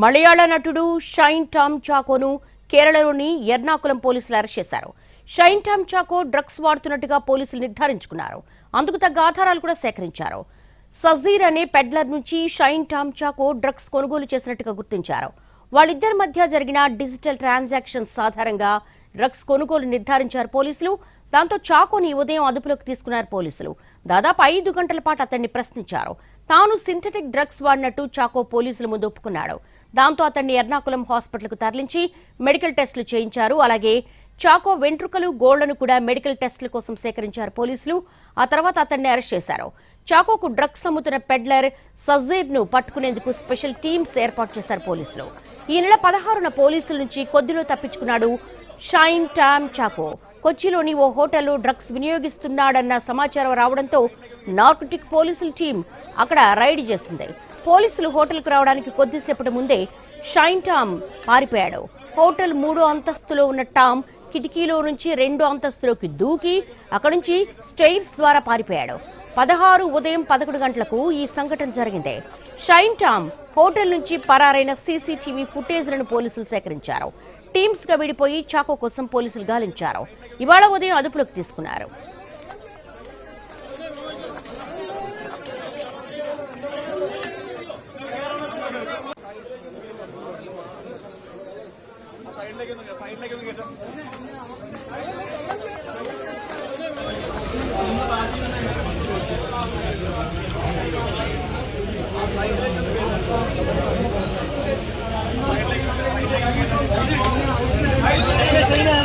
మలయాళ నటుడు shine Tom చాకోను కేరళలోని ఎర్నాకులం పోలీసులు అరెస్ట్ చేశారు. షైన్ టామ్ చాకో డ్రగ్స్ వాడుతున్నట్టుగా పోలీసులు నిర్ధారించుకున్నారు. అందుకు తగ్గ ఆధారాలు కూడా సేకరించారు. సజీర్ అనే పెడ్లర్ నుంచి షైన్ టామ్ చాకో డ్రగ్స్ కొనుగోలు చేసినట్టుగా గుర్తించారు. వాళ్ళిద్దరి మధ్య జరిగిన డిజిటల్ ట్రాన్సాక్షన్స్ ఆధారంగా డ్రగ్స్ కొనుగోలు నిర్ధారించారు పోలీసులు. దాంతో చాకోని ఉదయం అదుపులోకి తీసుకున్నారు పోలీసులు. దాదాపు 5 గంటల పాటు అతన్ని ప్రశ్నించారు. తాను సింథటిక్ డ్రగ్స్ వాడినట్టు చాకో పోలీసుల ముందు ఒప్పుకున్నాడు. దాంతో అతన్ని ఎర్నాకులం హాస్పిటల్కు తరలించి మెడికల్ టెస్టులు చేయించారు. అలాగే చాకో వెంట్రుకలు, గోళ్లను కూడా మెడికల్ టెస్టుల కోసం సేకరించారు పోలీసులు. ఆ తర్వాత అతన్ని అరెస్ట్ చేశారు. చాకోకు డ్రగ్స్ అమ్ముతున్న పెడ్లర్ సజీర్ ను పట్టుకునేందుకు స్పెషల్ టీమ్స్ ఏర్పాటు చేశారు పోలీసులు. ఈ నెల 16న పోలీసుల నుంచి కొద్దిలో తప్పించుకున్నాడు షైన్ టామ్ చాకో. కొచ్చిలోని ఓ హోటల్లో డ్రగ్స్ వినియోగిస్తున్నాడన్న సమాచారం రావడంతో నార్కోటిక్ పోలీసుల టీం అక్కడ రైడ్ చేసింది. పోలీసులు హోటల్కు రావడానికి కొద్దిసేపటి ముందే షైన్ టామ్ పారిపోయాడు. హోటల్ 3వ అంతస్తులో ఉన్న టామ్ కిటికీలో నుంచి 2వ అంతస్తులోకి దూకి అక్కడి నుంచి స్టెయిర్స్ ద్వారా పారిపోయాడు. 16 ఉదయం 11 గంటలకు ఈ సంఘటన జరిగింది. షైన్ టామ్ హోటల్ నుంచి పరారైన సీసీటీవీ ఫుటేజ్లను పోలీసులు సేకరించారు. టీమ్స్ గా విడిపోయి చాకో కోసం పోలీసులు గాలించారు. ఇవాళ ఉదయం అదుపులోకి తీసుకున్నారు. Hey,